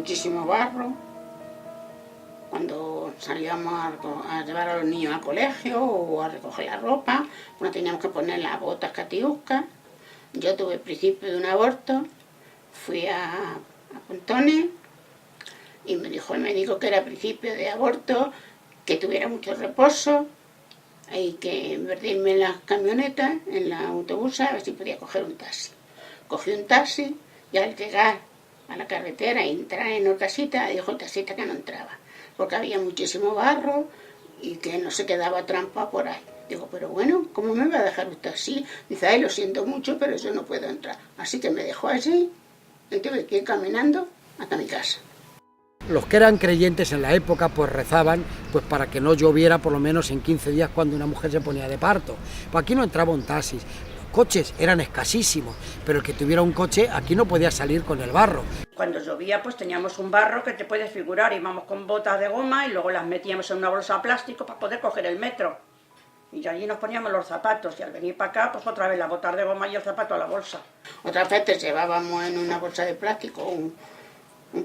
muchísimo barro. Cuando salíamos a llevar a los niños al colegio o a recoger la ropa, bueno, teníamos que poner las botas catiuscas. Yo tuve el principio de un aborto, fui a Pontones y me dijo el médico que era principio de aborto, que tuviera mucho reposo y que invertirme en las camionetas, en la autobusa, a ver si podía coger un taxi. Cogí un taxi y al llegar a la carretera y entrar en otra casita, dijo el taxista que no entraba, porque había muchísimo barro y que no se quedaba trampa por ahí. Digo, pero bueno, ¿cómo me va a dejar usted así? Dice, ay, lo siento mucho, pero yo no puedo entrar. Así que me dejó allí y tuve que ir caminando hasta mi casa. Los que eran creyentes en la época pues rezaban pues para que no lloviera por lo menos en 15 días cuando una mujer se ponía de parto. Pues aquí no entraban taxis, los coches eran escasísimos, pero el que tuviera un coche aquí no podía salir con el barro. Cuando llovía pues teníamos un barro que te puedes figurar, íbamos con botas de goma y luego las metíamos en una bolsa de plástico para poder coger el metro. Y allí nos poníamos los zapatos y al venir para acá pues otra vez las botas de goma y el zapato a la bolsa. Otras veces llevábamos en una bolsa de plástico un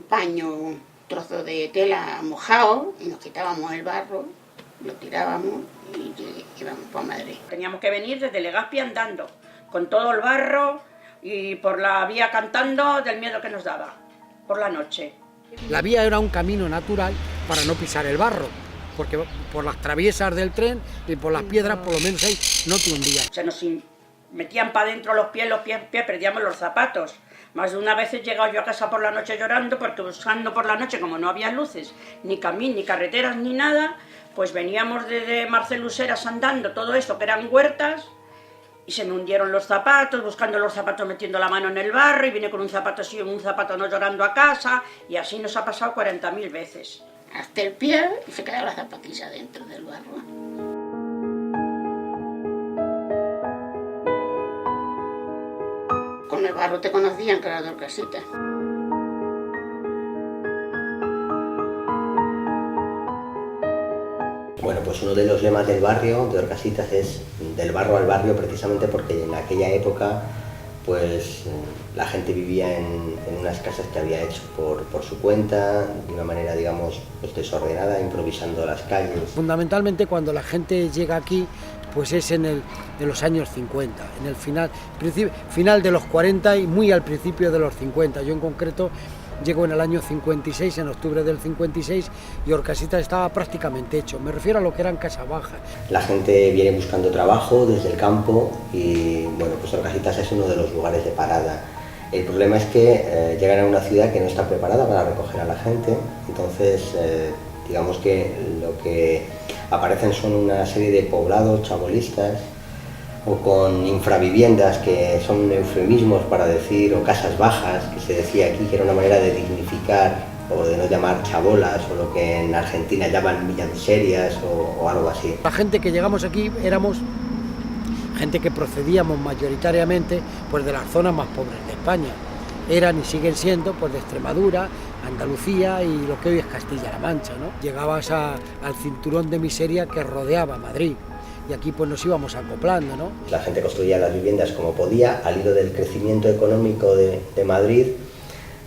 paño, un trozo de tela mojado y nos quitábamos el barro, lo tirábamos y íbamos para Madrid. Teníamos que venir desde Legazpi andando, con todo el barro y por la vía cantando del miedo que nos daba, por la noche. La vía era un camino natural para no pisar el barro, porque por las traviesas del tren y por las piedras por lo menos ahí no te hundían. Se nos metían para adentro los pies, perdíamos los zapatos. Más de una vez he llegado yo a casa por la noche llorando porque buscando por la noche, como no había luces, ni camino, ni carreteras, ni nada, pues veníamos desde Marceluseras andando, todo esto que eran huertas, y se me hundieron los zapatos, buscando los zapatos, metiendo la mano en el barro, y vine con un zapato sí, un zapato no llorando a casa, y así nos ha pasado 40.000 veces. Hasta el pie y se quedaba la zapatilla dentro del barro. Con el barro te conocían que era Dorcasita. Bueno, pues uno de los lemas del barrio, de Orcasitas, es del barro al barrio, precisamente porque en aquella época pues la gente vivía en unas casas que había hecho por su cuenta, de una manera, digamos, pues desordenada, improvisando las calles. Fundamentalmente cuando la gente llega aquí, pues es en los años 50, en el final de los 40 y muy al principio de los 50. Yo en concreto llego en el año 56, en octubre del 56, y Orcasitas estaba prácticamente hecho. Me refiero a lo que eran casas bajas. La gente viene buscando trabajo desde el campo y bueno, pues Orcasitas es uno de los lugares de parada. El problema es que llegan a una ciudad que no está preparada para recoger a la gente, entonces digamos que lo que aparecen son una serie de poblados chabolistas o con infraviviendas, que son eufemismos para decir, o casas bajas, que se decía aquí que era una manera de dignificar o de no llamar chabolas, o lo que en Argentina llaman villamiserias o algo así. La gente que llegamos aquí éramos gente que procedíamos mayoritariamente pues de las zonas más pobres de España. Eran y siguen siendo pues de Extremadura, Andalucía y lo que hoy es Castilla-La Mancha, ¿no? Llegabas al cinturón de miseria que rodeaba Madrid. Y aquí pues nos íbamos acoplando, ¿no? La gente construía las viviendas como podía, al hilo del crecimiento económico de Madrid,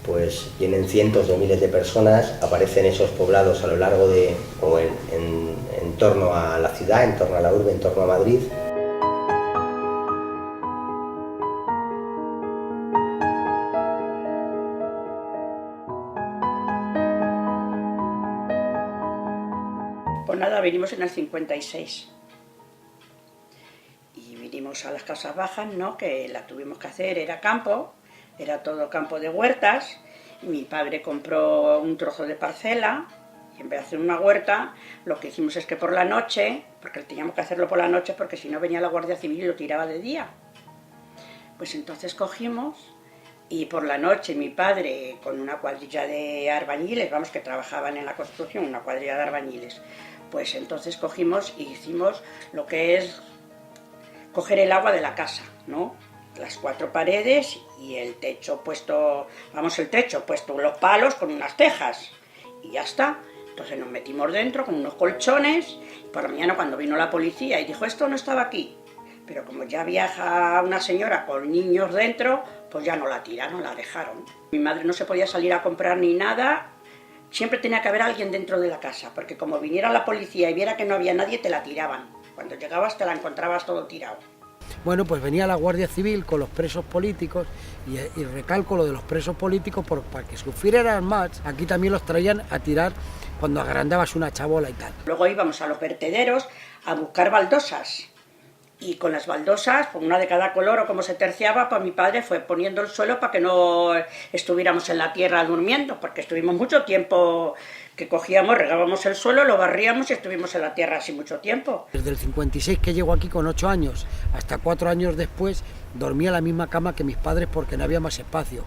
pues vienen cientos de miles de personas, aparecen esos poblados a lo largo de, o en torno a la ciudad, en torno a la urbe, en torno a Madrid. Pues nada, vinimos en el 56. Vinimos a las casas bajas, ¿no? Que la tuvimos que hacer, era campo, era todo campo de huertas, y mi padre compró un trozo de parcela, y en vez de hacer una huerta, lo que hicimos es que por la noche, porque teníamos que hacerlo por la noche, porque si no venía la Guardia Civil y lo tiraba de día, pues entonces cogimos, y por la noche mi padre, con una cuadrilla de albañiles, vamos, que trabajaban en la construcción, una cuadrilla de albañiles, pues entonces cogimos y hicimos lo que es coger el agua de la casa, ¿no? Las 4 paredes y el techo puesto, los palos con unas tejas y ya está. Entonces nos metimos dentro con unos colchones y por la mañana cuando vino la policía y dijo esto no estaba aquí, Pero como ya viaja una señora con niños dentro, pues ya no la tiraron, la dejaron. Mi madre no se podía salir a comprar ni nada, siempre tenía que haber alguien dentro de la casa, porque como viniera la policía y viera que no había nadie, te la tiraban. Cuando llegabas te la encontrabas todo tirado. Bueno, pues venía la Guardia Civil con los presos políticos y recalco lo de los presos políticos para que sufrieran más, aquí también los traían a tirar cuando agrandabas una chabola y tal. Luego íbamos a los vertederos a buscar baldosas. Y con las baldosas, pues una de cada color o como se terciaba, pues mi padre fue poniendo el suelo para que no estuviéramos en la tierra durmiendo, porque estuvimos mucho tiempo que cogíamos, regábamos el suelo, lo barríamos y estuvimos en la tierra así mucho tiempo. Desde el 56 que llego aquí con 8 años hasta 4 años después dormía en la misma cama que mis padres porque no había más espacio.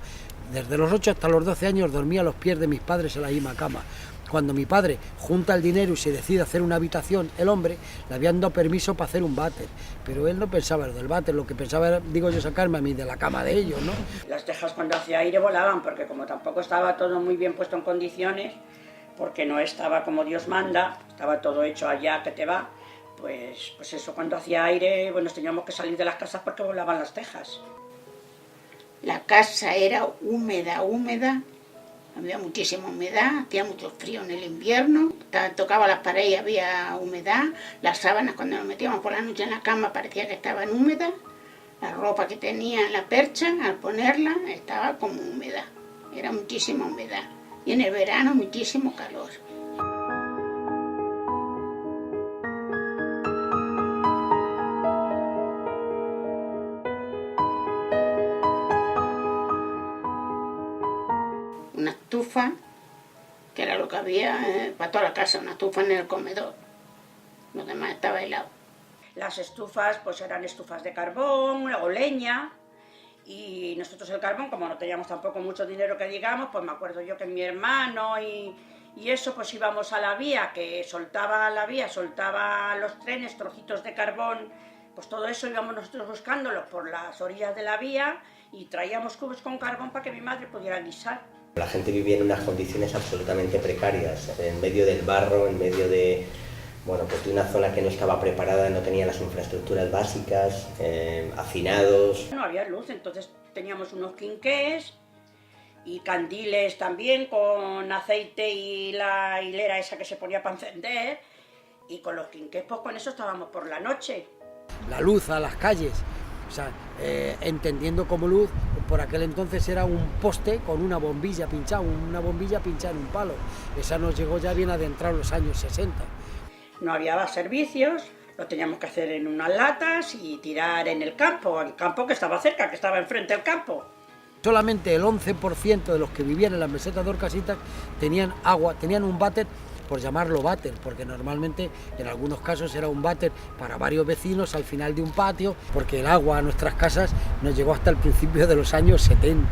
Desde los 8 hasta los 12 años dormía a los pies de mis padres en la misma cama. Cuando mi padre junta el dinero y se decide hacer una habitación, el hombre, le habían dado permiso para hacer un váter, pero él no pensaba en lo del váter, lo que pensaba era, digo yo, sacarme a mí de la cama de ellos, ¿no? Las tejas cuando hacía aire volaban, porque como tampoco estaba todo muy bien puesto en condiciones, porque no estaba como Dios manda, estaba todo hecho allá que te va, pues eso, cuando hacía aire, bueno, teníamos que salir de las casas porque volaban las tejas. La casa era húmeda, había muchísima humedad, hacía mucho frío en el invierno, tocaba las paredes y había humedad, las sábanas cuando nos metíamos por la noche en la cama parecía que estaban húmedas, la ropa que tenía en la percha al ponerla estaba como húmeda, era muchísima humedad y en el verano muchísimo calor. Una estufa, que era lo que había para toda la casa, una estufa en el comedor, lo demás estaba helado. Las estufas pues eran estufas de carbón o leña, y nosotros el carbón, como no teníamos tampoco mucho dinero que digamos, pues me acuerdo yo que mi hermano y eso, pues íbamos a la vía, que soltaba los trenes, trocitos de carbón, pues todo eso íbamos nosotros buscándolos por las orillas de la vía y traíamos cubos con carbón para que mi madre pudiera guisar. La gente vivía en unas condiciones absolutamente precarias, en medio del barro, en medio de, bueno, pues de una zona que no estaba preparada, no tenía las infraestructuras básicas, hacinados. No había luz, entonces teníamos unos quinqués y candiles también con aceite y la hilera esa que se ponía para encender, y con los quinqués, pues con eso estábamos por la noche. La luz a las calles, o sea, entendiendo como luz, por aquel entonces era un poste con una bombilla pinchada en un palo. Esa nos llegó ya bien adentrado en los años 60. No había servicios, lo teníamos que hacer en unas latas y tirar en el campo que estaba cerca, que estaba enfrente del campo. Solamente el 11% de los que vivían en las mesetas de Orcasitas tenían agua, tenían un váter, por llamarlo váter, porque normalmente en algunos casos era un váter para varios vecinos al final de un patio, porque el agua a nuestras casas nos llegó hasta el principio de los años 70.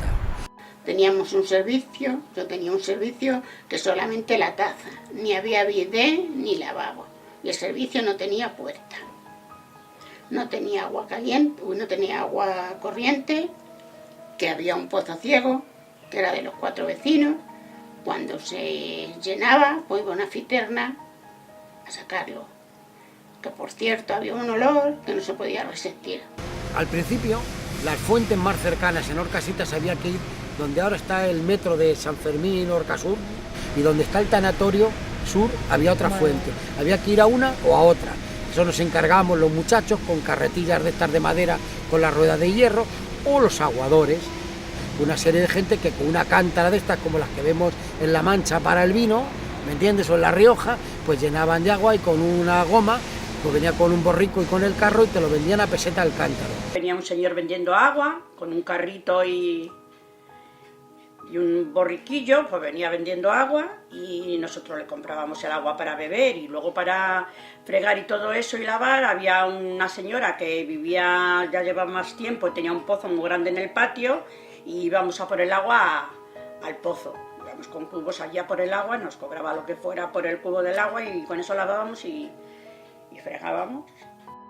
Teníamos un servicio, yo tenía un servicio que solamente la taza, ni había bidet ni lavabo, y el servicio no tenía puerta. No tenía agua caliente, no tenía agua corriente, que había un pozo ciego, que era de los 4 vecinos. Cuando se llenaba, pues iba una citerna a sacarlo. Que por cierto había un olor que no se podía resistir. Al principio, las fuentes más cercanas en Orcasitas había que ir donde ahora está el metro de San Fermín, Orcasur, y donde está el tanatorio sur, había otra fuente. Había que ir a una o a otra. Eso nos encargábamos los muchachos con carretillas de estas de madera con las ruedas de hierro, o los aguadores, una serie de gente que con una cántara de estas como las que vemos en La Mancha para el vino, ¿me entiendes?, o en La Rioja, pues llenaban de agua y con una goma, pues venía con un borrico y con el carro y te lo vendían a peseta al cántaro. Venía un señor vendiendo agua con un carrito y un borriquillo, pues venía vendiendo agua y nosotros le comprábamos el agua para beber, y luego para fregar y todo eso y lavar había una señora que vivía, ya llevaba más tiempo y tenía un pozo muy grande en el patio, y íbamos a por el agua al pozo. Íbamos con cubos allá por el agua, nos cobraba lo que fuera por el cubo del agua y con eso lavábamos y fregábamos.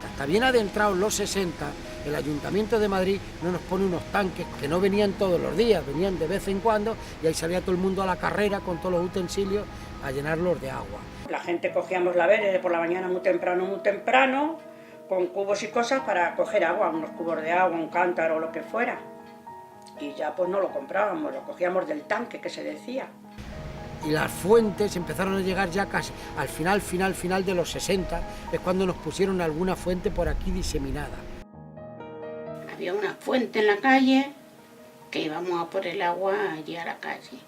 Hasta bien adentrados los 60, el Ayuntamiento de Madrid no nos pone unos tanques que no venían todos los días, venían de vez en cuando, y ahí salía todo el mundo a la carrera con todos los utensilios a llenarlos de agua. La gente cogíamos la verde por la mañana muy temprano, con cubos y cosas para coger agua, unos cubos de agua, un cántaro o lo que fuera. Y ya pues no lo comprábamos, lo cogíamos del tanque, que se decía. Y las fuentes empezaron a llegar ya casi al final de los 60, es cuando nos pusieron alguna fuente por aquí diseminada. Había una fuente en la calle que íbamos a por el agua allí a la calle.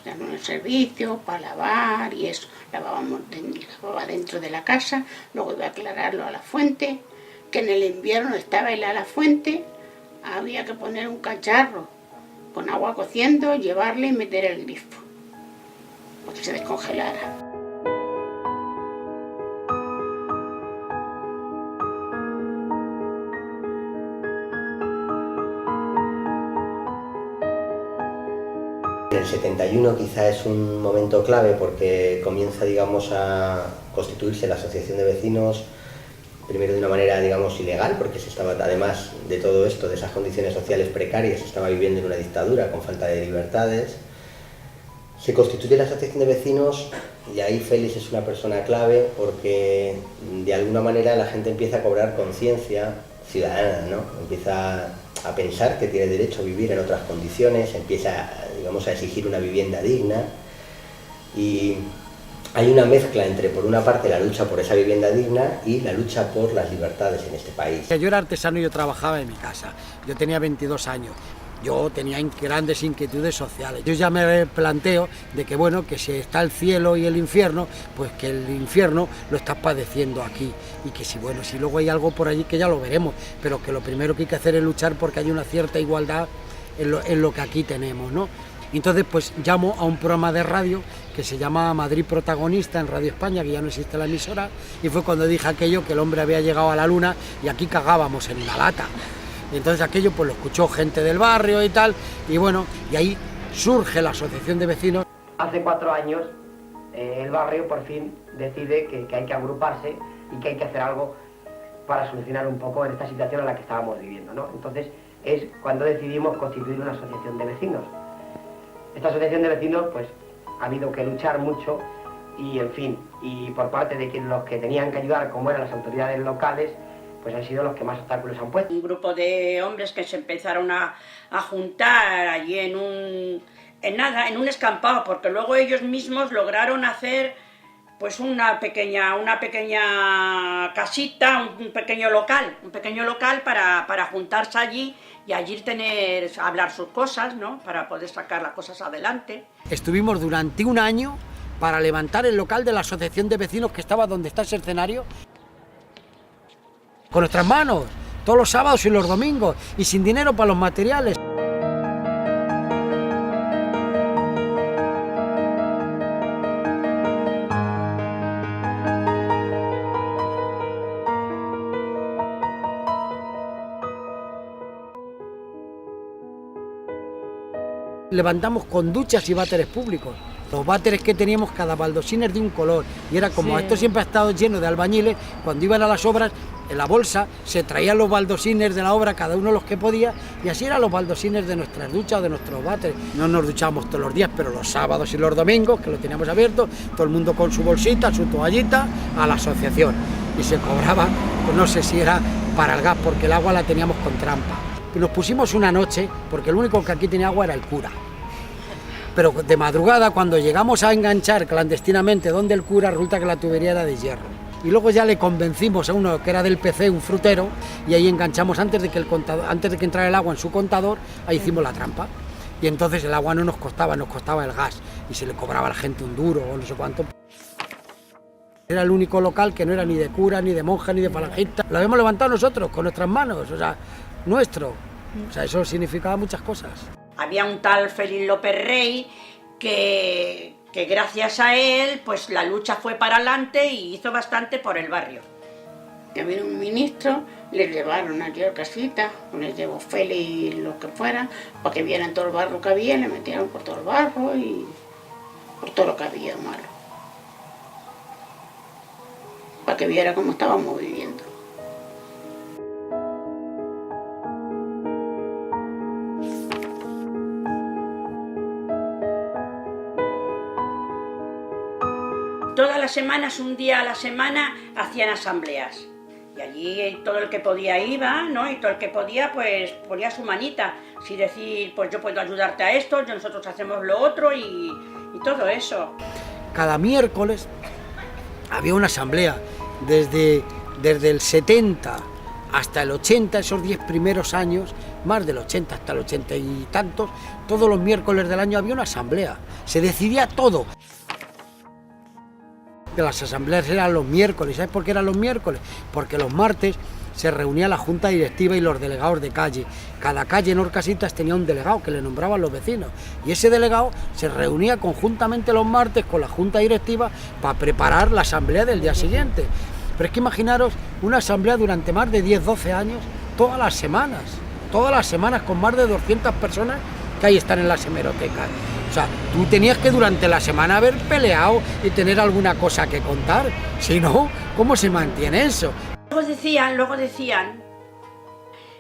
Daban el servicio para lavar y eso. Lavaba dentro de la casa, luego iba a aclararlo a la fuente, que en el invierno estaba helada la fuente, había que poner un cacharro con agua cociendo, llevarle y meter el grifo, para que se descongelara. El 71 quizá es un momento clave porque comienza, digamos, a constituirse la asociación de vecinos, primero de una manera, digamos, ilegal, porque se estaba, además de todo esto, de esas condiciones sociales precarias, se estaba viviendo en una dictadura con falta de libertades. Se constituye la asociación de vecinos y ahí Félix es una persona clave porque de alguna manera la gente empieza a cobrar conciencia ciudadana, ¿no? Empieza a pensar que tiene derecho a vivir en otras condiciones, empieza, digamos, a exigir una vivienda digna y hay una mezcla entre, por una parte, la lucha por esa vivienda digna y la lucha por las libertades en este país. Yo era artesano y yo trabajaba en mi casa, yo tenía 22 años. Yo tenía grandes inquietudes sociales. Yo ya me planteo de que, bueno, que si está el cielo y el infierno, pues que el infierno lo estás padeciendo aquí. Y que si, bueno, si luego hay algo por allí que ya lo veremos, pero que lo primero que hay que hacer es luchar porque hay una cierta igualdad en lo que aquí tenemos, ¿no? Entonces, pues llamo a un programa de radio que se llama Madrid Protagonista en Radio España, que ya no existe la emisora, y fue cuando dije aquello, que el hombre había llegado a la luna y aquí cagábamos en una lata. Y entonces aquello pues lo escuchó gente del barrio y tal, y bueno, y ahí surge la asociación de vecinos. Hace 4 años el barrio por fin decide que hay que agruparse y que hay que hacer algo para solucionar un poco esta situación en la que estábamos viviendo, ¿no? Entonces es cuando decidimos constituir una asociación de vecinos. Esta asociación de vecinos pues ha habido que luchar mucho y en fin, y por parte de los que tenían que ayudar, como eran las autoridades locales, pues han sido los que más obstáculos han puesto. Un grupo de hombres que se empezaron a juntar allí en un escampado, porque luego ellos mismos lograron hacer pues una pequeña casita, un pequeño local para juntarse allí y allí hablar sus cosas, ¿no? Para poder sacar las cosas adelante. Estuvimos durante un año para levantar el local de la asociación de vecinos que estaba donde está ese escenario, con nuestras manos, todos los sábados y los domingos, y sin dinero para los materiales. Levantamos con duchas y váteres públicos. Los váteres que teníamos, cada baldosín es de un color, y era como, sí, esto siempre ha estado lleno de albañiles, cuando iban a las obras, en la bolsa se traían los baldosines de la obra, cada uno los que podía, y así eran los baldosines de nuestras duchas o de nuestros váteres. No nos duchábamos todos los días, pero los sábados y los domingos, que lo teníamos abierto, todo el mundo con su bolsita, su toallita, a la asociación. Y se cobraba, pues no sé si era para el gas, porque el agua la teníamos con trampa. Y nos pusimos una noche, porque el único que aquí tenía agua era el cura. Pero de madrugada, cuando llegamos a enganchar clandestinamente donde el cura, resulta que la tubería era de hierro. Y luego ya le convencimos a uno que era del PC, un frutero, y ahí enganchamos antes de que entrara el agua en su contador, ahí hicimos la trampa. Y entonces el agua no nos costaba el gas, y se le cobraba a la gente un duro o no sé cuánto. Era el único local que no era ni de cura, ni de monja, ni de falangista. Lo habíamos levantado nosotros, con nuestras manos, o sea, nuestro. O sea, eso significaba muchas cosas. Había un tal Félix López Rey que gracias a él pues la lucha fue para adelante y hizo bastante por el barrio. Que vino un ministro, les llevaron allí a casita, les llevó Félix lo que fuera, para que vieran todo el barro que había, le metieron por todo el barro y por todo lo que había malo. Para que viera cómo estábamos viviendo. Todas las semanas, un día a la semana, hacían asambleas. allí todo el que podía iba, ¿no? Y todo el que podía pues ponía su manita, si decir pues yo puedo ayudarte a esto, nosotros hacemos lo otro y todo eso. Cada miércoles había una asamblea, desde el 70 hasta el 80, esos 10 primeros años, más del 80 hasta el 80 y tantos, todos los miércoles del año había una asamblea, se decidía todo. Las asambleas eran los miércoles, ¿sabes por qué eran los miércoles? Porque los martes se reunía la junta directiva y los delegados de calle. Cada calle en Orcasitas tenía un delegado que le nombraban los vecinos y ese delegado se reunía conjuntamente los martes con la junta directiva para preparar la asamblea del día siguiente. Pero es que imaginaros una asamblea durante más de 10-12 años, todas las semanas con más de 200 personas que ahí están en las hemerotecas. O sea, tú tenías que durante la semana haber peleado y tener alguna cosa que contar, si no, ¿cómo se mantiene eso? Luego decían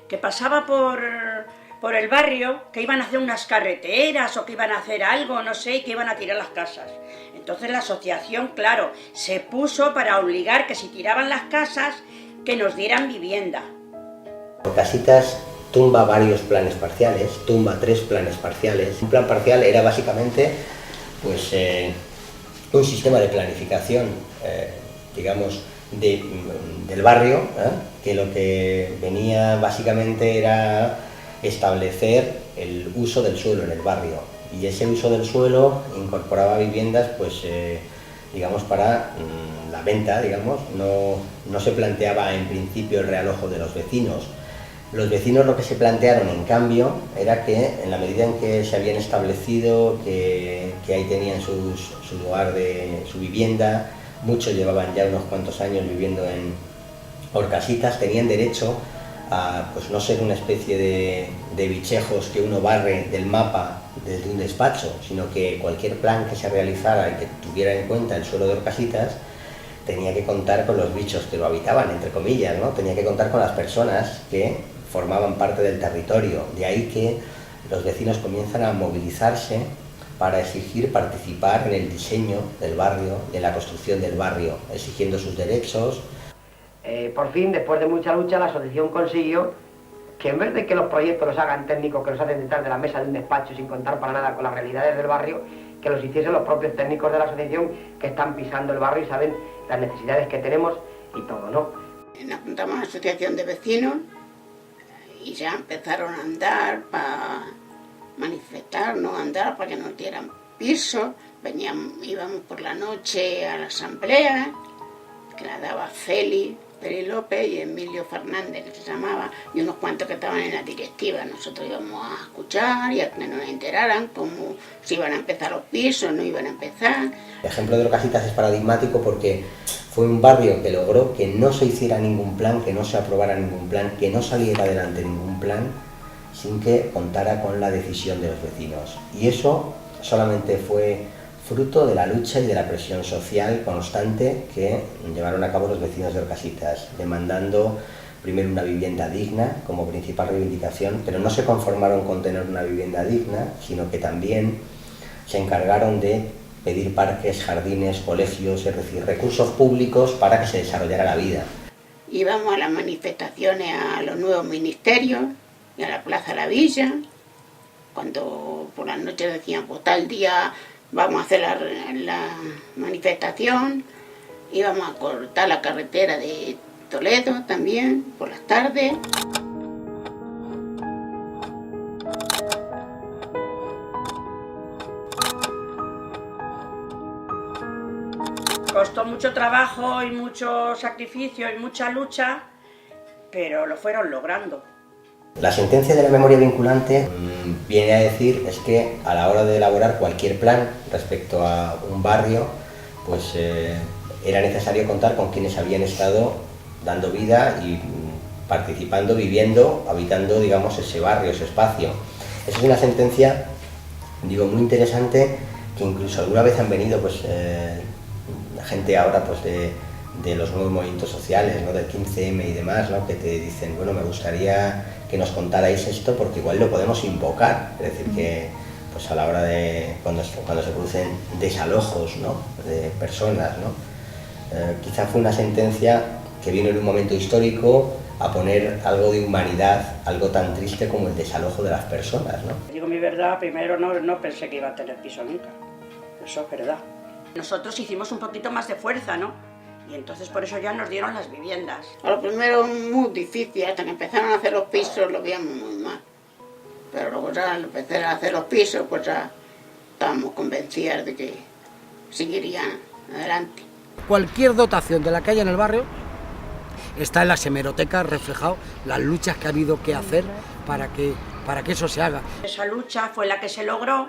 que pasaba por el barrio, que iban a hacer unas carreteras o que iban a hacer algo, no sé, y que iban a tirar las casas. Entonces la asociación, claro, se puso para obligar que si tiraban las casas, que nos dieran vivienda. Orcasitas tumba varios planes parciales, tumba 3 planes parciales. Un plan parcial era básicamente pues, un sistema de planificación, digamos, del barrio, que lo que venía básicamente era establecer el uso del suelo en el barrio, y ese uso del suelo incorporaba viviendas pues, digamos, para la venta, digamos. No se planteaba en principio el realojo de los vecinos. Los vecinos lo que se plantearon, en cambio, era que en la medida en que se habían establecido, que ahí tenían su lugar, su vivienda, muchos llevaban ya unos cuantos años viviendo en Orcasitas, tenían derecho a pues, no ser una especie de bichejos que uno barre del mapa desde un despacho, sino que cualquier plan que se realizara y que tuviera en cuenta el suelo de Orcasitas tenía que contar con los bichos que lo habitaban, entre comillas, ¿no? Tenía que contar con las personas que formaban parte del territorio. De ahí que los vecinos comienzan a movilizarse para exigir participar en el diseño del barrio, en la construcción del barrio, exigiendo sus derechos. Por fin, después de mucha lucha, la asociación consiguió que en vez de que los proyectos los hagan técnicos, que los hacen detrás de la mesa de un despacho sin contar para nada con las realidades del barrio, que los hiciesen los propios técnicos de la asociación que están pisando el barrio y saben las necesidades que tenemos y todo, ¿no? Nos juntamos a la asociación de vecinos y ya empezaron a andar para manifestar, no andar para que nos dieran piso. Íbamos por la noche a la asamblea, que la daba Feli López y Emilio Fernández, que se llamaba, y unos cuantos que estaban en la directiva. Nosotros íbamos a escuchar y a que nos enteraran cómo si iban a empezar los pisos, no iban a empezar. El ejemplo de Orcasitas es paradigmático porque fue un barrio que logró que no se hiciera ningún plan, que no se aprobara ningún plan, que no saliera adelante ningún plan, sin que contara con la decisión de los vecinos. Y eso solamente fue fruto de la lucha y de la presión social constante que llevaron a cabo los vecinos de Orcasitas, demandando primero una vivienda digna como principal reivindicación, pero no se conformaron con tener una vivienda digna, sino que también se encargaron de pedir parques, jardines, colegios, es decir, recursos públicos para que se desarrollara la vida. Íbamos a las manifestaciones a los nuevos ministerios y a la Plaza La Villa, cuando por las noches decían, pues tal día vamos a hacer la manifestación, íbamos a cortar la carretera de Toledo también, por las tardes. Costó mucho trabajo y mucho sacrificio y mucha lucha, pero lo fueron logrando. La sentencia de la memoria vinculante viene a decir es que a la hora de elaborar cualquier plan respecto a un barrio, pues era necesario contar con quienes habían estado dando vida y participando, viviendo, habitando, digamos, ese barrio, ese espacio. Esa es una sentencia, digo, muy interesante, que incluso alguna vez han venido pues gente ahora pues de los nuevos movimientos sociales, ¿no? Del 15M y demás, ¿no? Que te dicen, bueno, me gustaría que nos contarais esto porque igual lo podemos invocar, es decir, que pues a la hora de cuando se producen desalojos, ¿no? De personas, ¿no? Quizá fue una sentencia que vino en un momento histórico a poner algo de humanidad, algo tan triste como el desalojo de las personas, ¿no? Digo mi verdad, primero no pensé que iba a tener piso nunca, eso es verdad. Nosotros hicimos un poquito más de fuerza, ¿no? Y entonces por eso ya nos dieron las viviendas. A lo primero muy difícil, hasta que empezaron a hacer los pisos lo veíamos muy mal. Pero luego ya al empezar a hacer los pisos, pues ya estábamos convencidas de que seguirían adelante. Cualquier dotación de la calle en el barrio está en las hemerotecas reflejado las luchas que ha habido que hacer para que eso se haga. Esa lucha fue la que se logró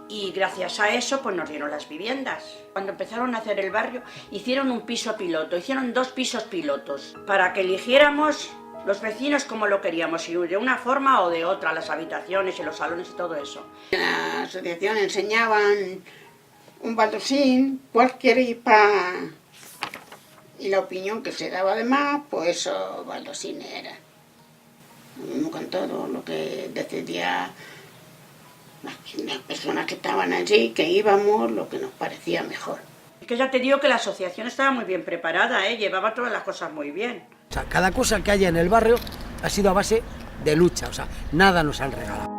y gracias a eso pues nos dieron las viviendas. Cuando empezaron a hacer el barrio hicieron un piso piloto, hicieron 2 pisos pilotos para que eligiéramos los vecinos como lo queríamos, y de una forma o de otra, las habitaciones y los salones y todo eso. En la asociación enseñaban un baldosín, cualquier y la opinión que se daba además, pues esos baldosines eran. Lo mismo con todo lo que decidía las personas que estaban allí, que íbamos, lo que nos parecía mejor. Es que ya te digo que la asociación estaba muy bien preparada, llevaba todas las cosas muy bien. O sea, cada cosa que haya en el barrio ha sido a base de lucha, o sea, nada nos han regalado.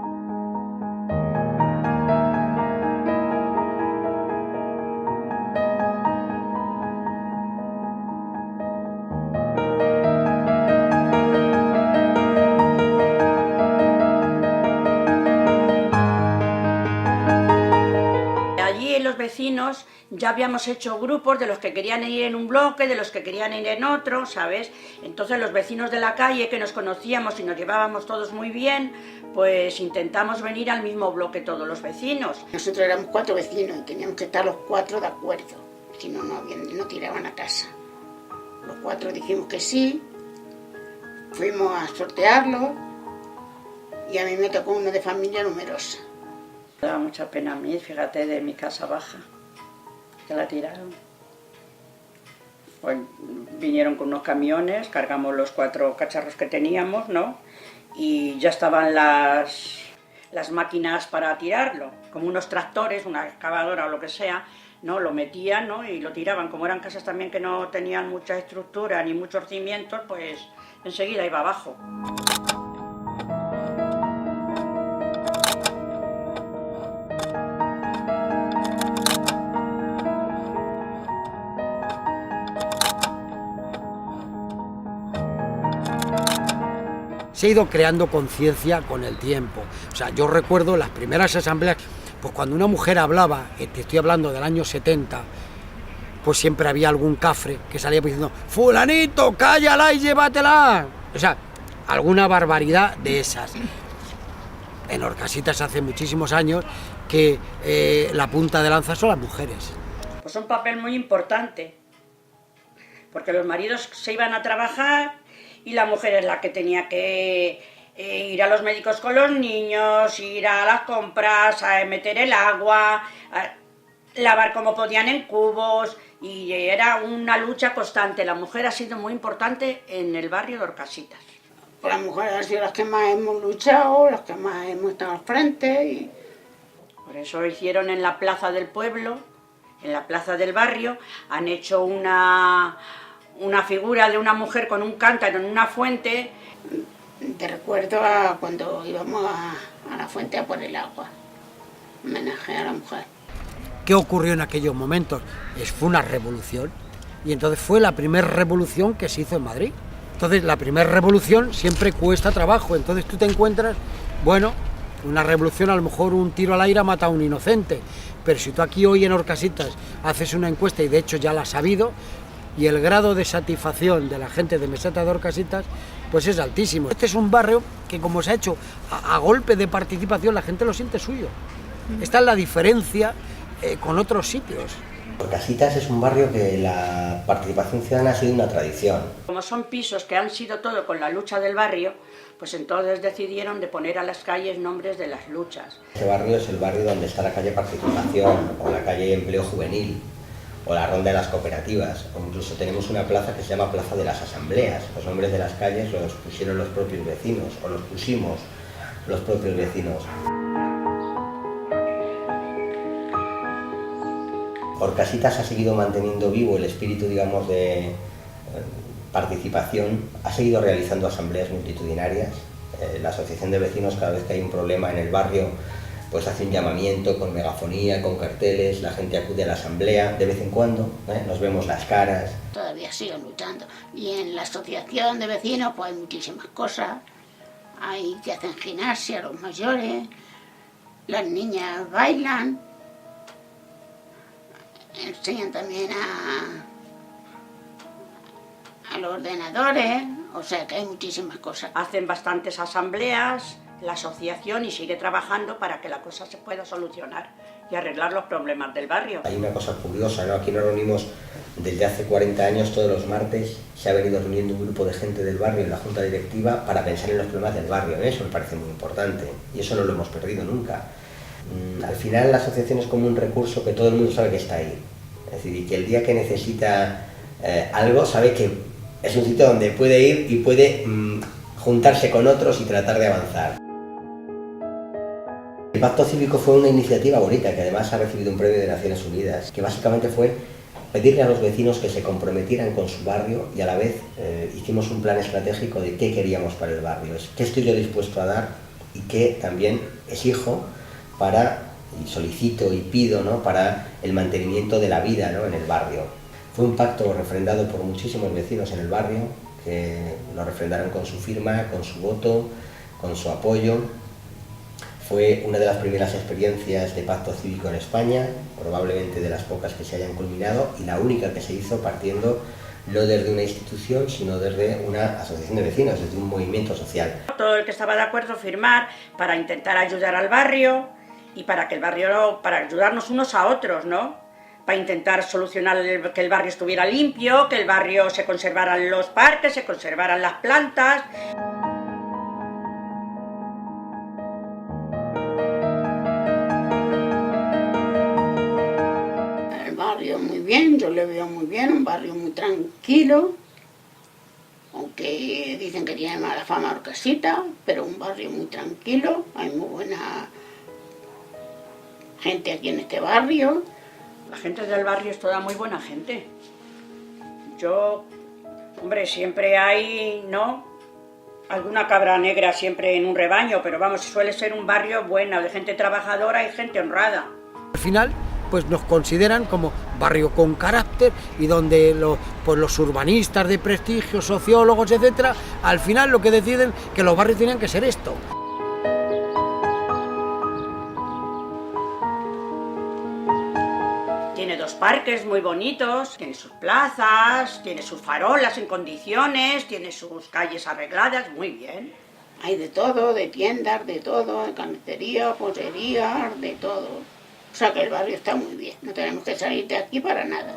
Allí los vecinos ya habíamos hecho grupos de los que querían ir en un bloque, de los que querían ir en otro, ¿sabes? Entonces los vecinos de la calle que nos conocíamos y nos llevábamos todos muy bien, pues intentamos venir al mismo bloque todos los vecinos. Nosotros éramos 4 vecinos y teníamos que estar los 4 de acuerdo, si no, no tiraban a casa. Los 4 dijimos que sí, fuimos a sortearlo y a mí me tocó uno de familia numerosa. Me daba mucha pena a mí, fíjate, de mi casa baja, que la tiraron. Pues vinieron con unos camiones, cargamos los 4 cacharros que teníamos, ¿no? Y ya estaban las máquinas para tirarlo, como unos tractores, una excavadora o lo que sea, ¿no? Lo metían, ¿no? Y lo tiraban. Como eran casas también que no tenían mucha estructura ni muchos cimientos, pues enseguida iba abajo. Se ha ido creando conciencia con el tiempo. O sea, yo recuerdo las primeras asambleas, pues cuando una mujer hablaba, te estoy hablando del año 70, pues siempre había algún cafre que salía diciendo «Fulanito, cállala y llévatela». O sea, alguna barbaridad de esas. En Orcasitas hace muchísimos años que la punta de lanza son las mujeres. Pues un papel muy importante, porque los maridos se iban a trabajar y la mujer es la que tenía que ir a los médicos con los niños, ir a las compras, a meter el agua, a lavar como podían en cubos, y era una lucha constante. La mujer ha sido muy importante en el barrio de Orcasitas. Pues las mujeres han sido las que más hemos luchado, las que más hemos estado al frente. Y por eso hicieron en la plaza del pueblo, en la plaza del barrio, han hecho una figura de una mujer con un cántaro en una fuente. Te recuerdo a cuando íbamos a la fuente a por el agua, homenaje a la mujer. ¿Qué ocurrió en aquellos momentos? Fue una revolución, y entonces fue la primera revolución que se hizo en Madrid. Entonces la primera revolución siempre cuesta trabajo, entonces tú te encuentras, bueno, una revolución, a lo mejor un tiro al aire ha matado a un inocente, pero si tú aquí hoy en Orcasitas haces una encuesta, y de hecho ya la has sabido, y el grado de satisfacción de la gente de Meseta de Orcasitas pues es altísimo. Este es un barrio que, como se ha hecho a golpe de participación, la gente lo siente suyo. Esta es la diferencia con otros sitios. Orcasitas es un barrio que la participación ciudadana ha sido una tradición. Como son pisos que han sido todo con la lucha del barrio, pues entonces decidieron de poner a las calles nombres de las luchas. Este barrio es el barrio donde está la calle Participación, o la calle Empleo Juvenil, o la Ronda de las Cooperativas, o incluso tenemos una plaza que se llama Plaza de las Asambleas. Los nombres de las calles los pusieron los propios vecinos, o los pusimos los propios vecinos. Orcasitas ha seguido manteniendo vivo el espíritu, digamos, de participación ha seguido realizando asambleas multitudinarias. La asociación de vecinos, cada vez que hay un problema en el barrio, pues hace un llamamiento con megafonía, con carteles, la gente acude a la asamblea de vez en cuando, nos vemos las caras. Todavía sigo luchando. Y en la asociación de vecinos pues hay muchísimas cosas. Hay que hacen gimnasia los mayores, las niñas bailan, enseñan también a los ordenadores, o sea que hay muchísimas cosas. Hacen bastantes asambleas la asociación y sigue trabajando para que la cosa se pueda solucionar y arreglar los problemas del barrio. Hay una cosa curiosa, ¿no? Aquí nos reunimos desde hace 40 años, todos los martes se ha venido reuniendo un grupo de gente del barrio en la junta directiva para pensar en los problemas del barrio. Eso me parece muy importante y eso no lo hemos perdido nunca. Al final la asociación es como un recurso que todo el mundo sabe que está ahí. Es decir, y que el día que necesita algo sabe que es un sitio donde puede ir y puede juntarse con otros y tratar de avanzar. El Pacto Cívico fue una iniciativa bonita que además ha recibido un premio de Naciones Unidas, que básicamente fue pedirle a los vecinos que se comprometieran con su barrio y a la vez hicimos un plan estratégico de qué queríamos para el barrio, qué estoy yo dispuesto a dar y qué también exijo para, y solicito y pido, ¿no?, para el mantenimiento de la vida, ¿no?, en el barrio. Fue un pacto refrendado por muchísimos vecinos en el barrio, que lo refrendaron con su firma, con su voto, con su apoyo. Fue una de las primeras experiencias de pacto cívico en España, probablemente de las pocas que se hayan culminado y la única que se hizo partiendo no desde una institución, sino desde una asociación de vecinos, desde un movimiento social. Todo el que estaba de acuerdo firmar para intentar ayudar al barrio y para que el barrio, para ayudarnos unos a otros, ¿no? Para intentar solucionar que el barrio estuviera limpio, que el barrio se conservaran los parques, se conservaran las plantas. El barrio muy bien, yo le veo muy bien, un barrio muy tranquilo, aunque dicen que tiene mala fama Orcasita, pero un barrio muy tranquilo, hay muy buena gente aquí en este barrio. La gente del barrio es toda muy buena gente. Hombre, siempre hay, ¿no?, alguna cabra negra siempre en un rebaño, pero vamos, suele ser un barrio bueno, de gente trabajadora y gente honrada. Al final, pues nos consideran como barrio con carácter y donde los urbanistas de prestigio, sociólogos, etcétera, al final lo que deciden que los barrios tienen que ser esto. Tiene 2 parques muy bonitos, tiene sus plazas, tiene sus farolas en condiciones, tiene sus calles arregladas, muy bien. Hay de todo, de tiendas, de todo, de carnicería, pollería, de todo. O sea que el barrio está muy bien, no tenemos que salir de aquí para nada.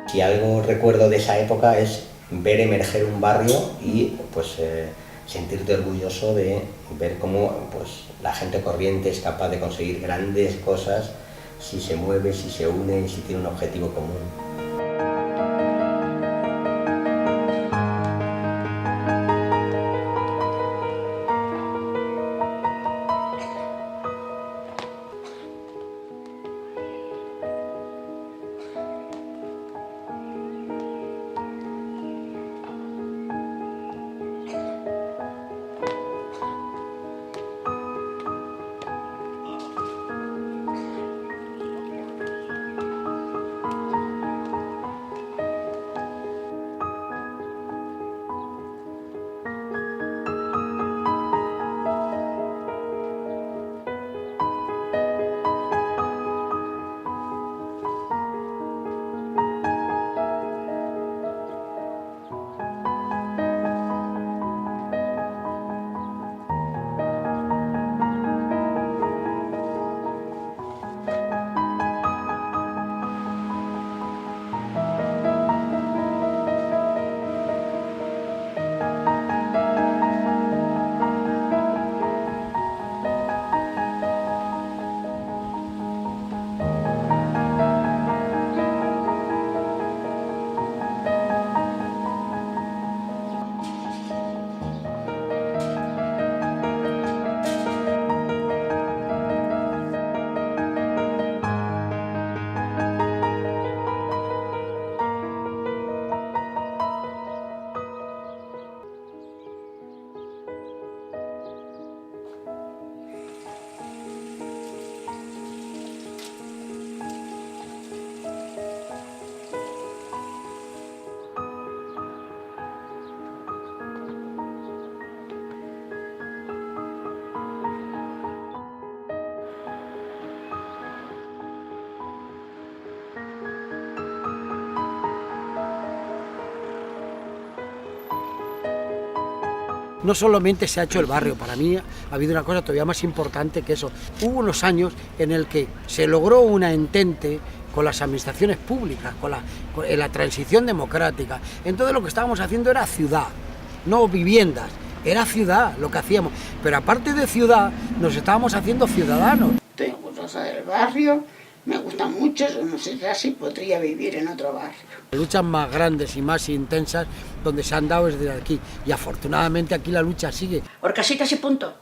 Si algo recuerdo de esa época es ver emerger un barrio y pues sentirte orgulloso de ver cómo pues, la gente corriente es capaz de conseguir grandes cosas si se mueve, si se une y si tiene un objetivo común. no solamente se ha hecho el barrio, para mí ha habido una cosa todavía más importante que eso. Hubo unos años en el que se logró una entente con las administraciones públicas, con la transición democrática. Entonces lo que estábamos haciendo era ciudad, no viviendas, era ciudad lo que hacíamos. Pero aparte de ciudad, nos estábamos haciendo ciudadanos. Estoy orgullosa del barrio, me gusta mucho, no sé si podría vivir en otro barrio. Las luchas más grandes y más intensas donde se han dado es desde aquí. Y afortunadamente aquí la lucha sigue. Horcasitas y punto.